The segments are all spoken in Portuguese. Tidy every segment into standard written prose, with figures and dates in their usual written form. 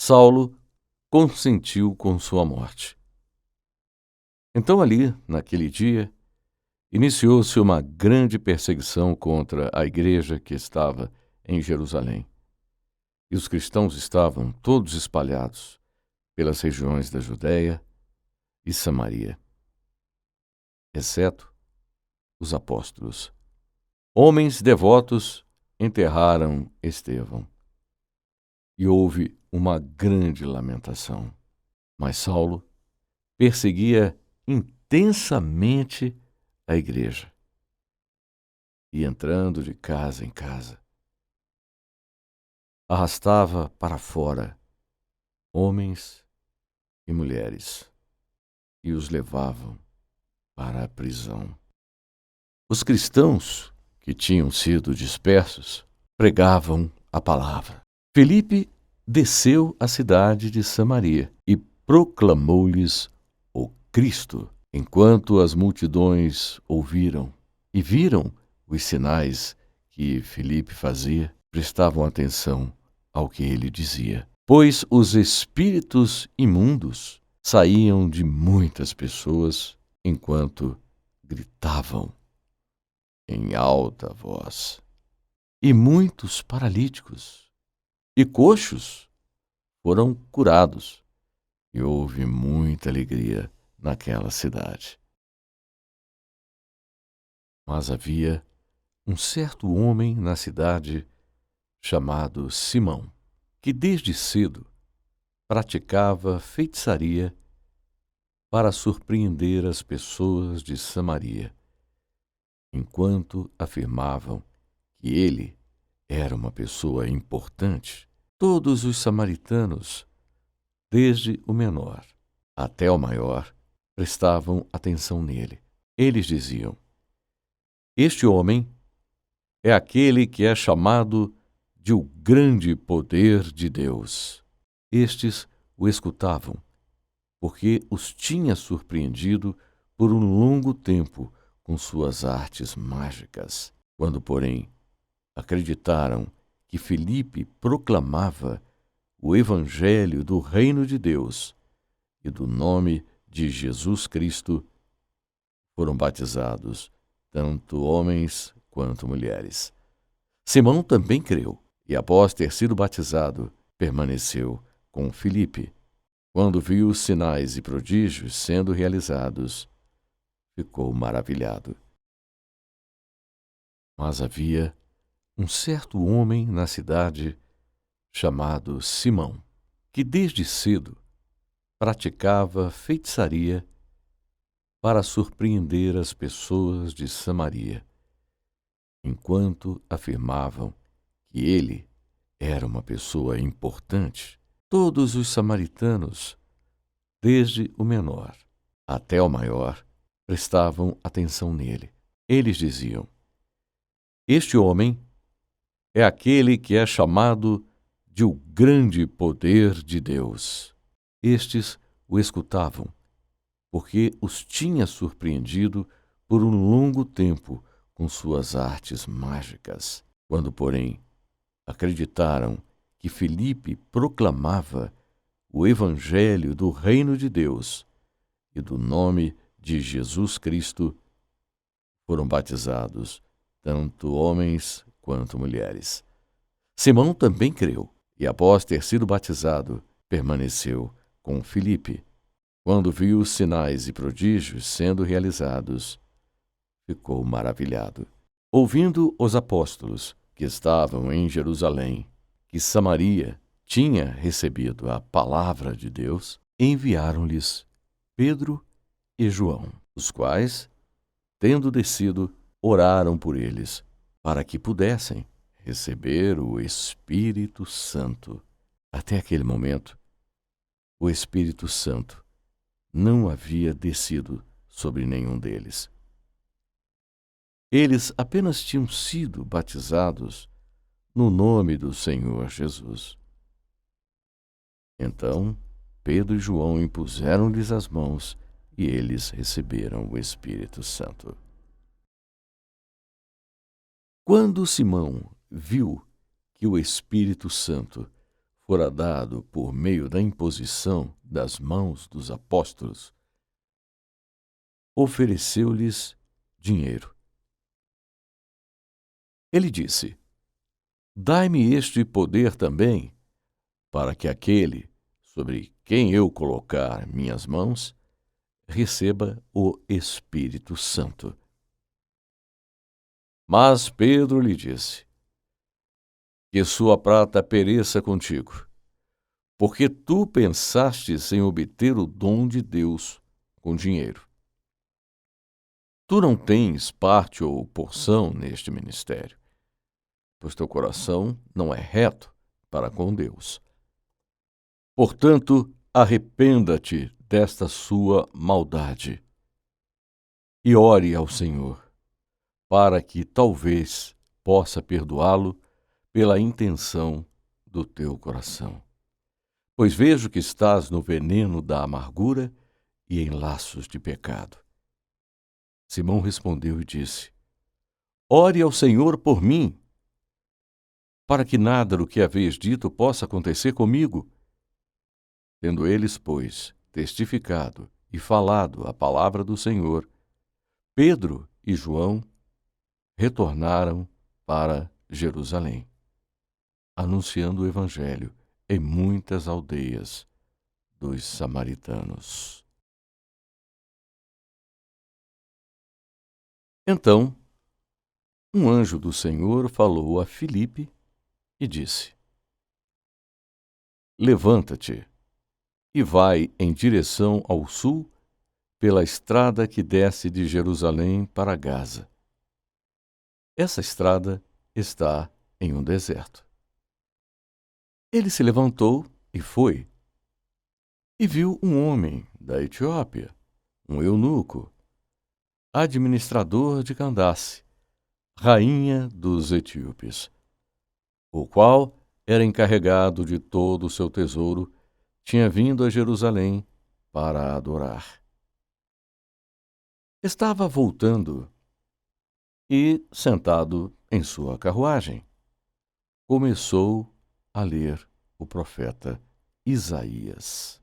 Saulo consentiu com sua morte. Então ali, naquele dia, iniciou-se uma grande perseguição contra a igreja que estava em Jerusalém. E os cristãos estavam todos espalhados pelas regiões da Judéia e Samaria, exceto os apóstolos. Homens devotos enterraram Estevão e houve uma grande lamentação. Mas Saulo perseguia intensamente a igreja e, entrando de casa em casa, arrastava para fora homens e mulheres e os levavam para a prisão. Os cristãos que tinham sido dispersos pregavam a palavra. Filipe desceu à cidade de Samaria e proclamou-lhes o Cristo. Enquanto as multidões ouviram e viram os sinais que Filipe fazia, prestavam atenção ao que ele dizia. Pois os espíritos imundos saíam de muitas pessoas enquanto gritavam em alta voz. E muitos paralíticos e coxos foram curados, e houve muita alegria naquela cidade. Mas havia um certo homem na cidade chamado Simão, que desde cedo praticava feitiçaria para surpreender as pessoas de Samaria, enquanto afirmavam que ele era uma pessoa importante. Todos os samaritanos, desde o menor até o maior, prestavam atenção nele. Eles diziam: "Este homem é aquele que é chamado de o grande poder de Deus." Estes o escutavam, porque os tinha surpreendido por um longo tempo com suas artes mágicas. Quando, porém, acreditaram que Filipe proclamava o evangelho do reino de Deus e do nome de Jesus Cristo, foram batizados tanto homens quanto mulheres. Simão também creu e, após ter sido batizado, permaneceu com Filipe. Quando viu os sinais e prodígios sendo realizados, ficou maravilhado. Mas havia um certo homem na cidade chamado Simão, que desde cedo praticava feitiçaria para surpreender as pessoas de Samaria, enquanto afirmavam que ele era uma pessoa importante. Todos os samaritanos, desde o menor até o maior, prestavam atenção nele. Eles diziam: "Este homem é aquele que é chamado de o grande poder de Deus." Estes o escutavam, porque os tinha surpreendido por um longo tempo com suas artes mágicas. Quando, porém, acreditaram que Filipe proclamava o evangelho do reino de Deus e do nome de Jesus Cristo, foram batizados tanto homens quanto mulheres. Simão também creu e, após ter sido batizado, permaneceu com Filipe. Quando viu os sinais e prodígios sendo realizados, ficou maravilhado. Ouvindo os apóstolos que estavam em Jerusalém que Samaria tinha recebido a palavra de Deus, enviaram-lhes Pedro e João, os quais, tendo descido, oraram por eles, para que pudessem receber o Espírito Santo. Até aquele momento, o Espírito Santo não havia descido sobre nenhum deles. Eles apenas tinham sido batizados no nome do Senhor Jesus. Então, Pedro e João impuseram-lhes as mãos e eles receberam o Espírito Santo. Quando Simão viu que o Espírito Santo fora dado por meio da imposição das mãos dos apóstolos, ofereceu-lhes dinheiro. Ele disse: Dai-me este poder também, para que aquele sobre quem eu colocar minhas mãos receba o Espírito Santo. Mas Pedro lhe disse: Que sua prata pereça contigo, porque tu pensastes em obter o dom de Deus com dinheiro. Tu não tens parte ou porção neste ministério, pois teu coração não é reto para com Deus. Portanto, arrependa-te desta sua maldade e ore ao Senhor, para que talvez possa perdoá-lo pela intenção do teu coração. Pois vejo que estás no veneno da amargura e em laços de pecado. Simão respondeu e disse: Ore ao Senhor por mim, para que nada do que haveis dito possa acontecer comigo. Tendo eles, pois, testificado e falado a palavra do Senhor, Pedro e João retornaram para Jerusalém, anunciando o evangelho em muitas aldeias dos samaritanos. Então, um anjo do Senhor falou a Filipe e disse: Levanta-te e vai em direção ao sul pela estrada que desce de Jerusalém para Gaza. Essa estrada está em um deserto. Ele se levantou e foi, e viu um homem da Etiópia, um eunuco, administrador de Candace, rainha dos etíopes, o qual era encarregado de todo o seu tesouro, tinha vindo a Jerusalém para adorar. Estava voltando e, sentado em sua carruagem, começou a ler o profeta Isaías.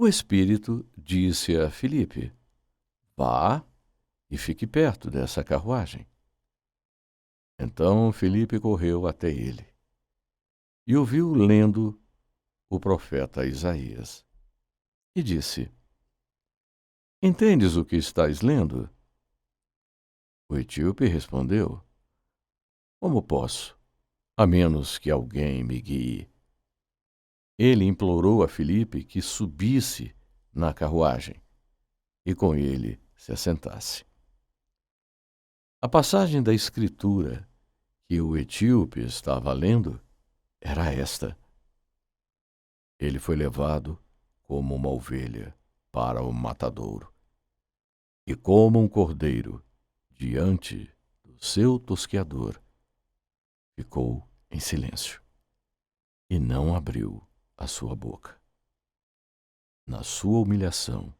O Espírito disse a Filipe: Vá e fique perto dessa carruagem. Então Filipe correu até ele e ouviu lendo o profeta Isaías. E disse: Entendes o que estás lendo? O etíope respondeu: Como posso, a menos que alguém me guie? Ele implorou a Filipe que subisse na carruagem e com ele se assentasse. A passagem da Escritura que o etíope estava lendo era esta: Ele foi levado como uma ovelha para o matadouro, e como um cordeiro diante do seu tosqueador, ficou em silêncio e não abriu a sua boca. Na sua humilhação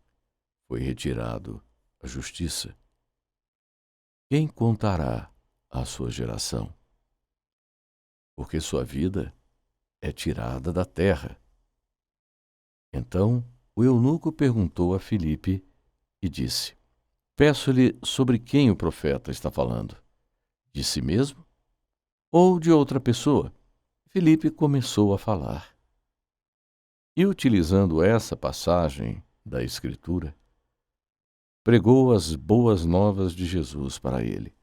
foi retirado a justiça. Quem contará a sua geração? Porque sua vida é tirada da terra. Então o eunuco perguntou a Filipe e disse: Peço-lhe sobre quem o profeta está falando. De si mesmo ou de outra pessoa? Filipe começou a falar. E, utilizando essa passagem da Escritura, pregou as boas novas de Jesus para ele.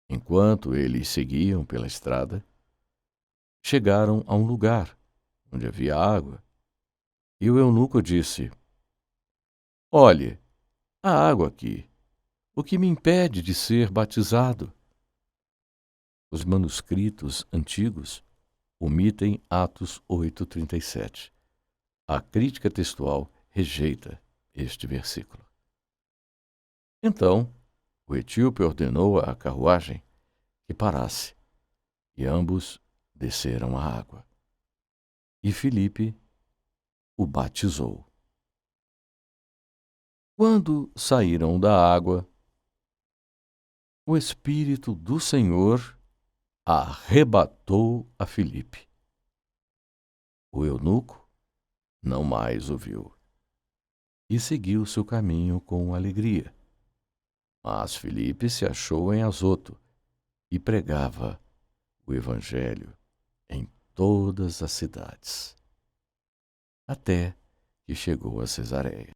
Enquanto eles seguiam pela estrada, chegaram a um lugar onde havia água, e o eunuco disse: Olhe, há água aqui. O que me impede de ser batizado? Os manuscritos antigos omitem Atos 8:37. A crítica textual rejeita este versículo. Então, o etíope ordenou à carruagem que parasse, e ambos desceram à água. E Filipe o batizou. Quando saíram da água, o Espírito do Senhor arrebatou a Filipe. O eunuco não mais o viu e seguiu seu caminho com alegria. Mas Filipe se achou em Azoto e pregava o evangelho em todas as cidades, até que chegou a Cesareia.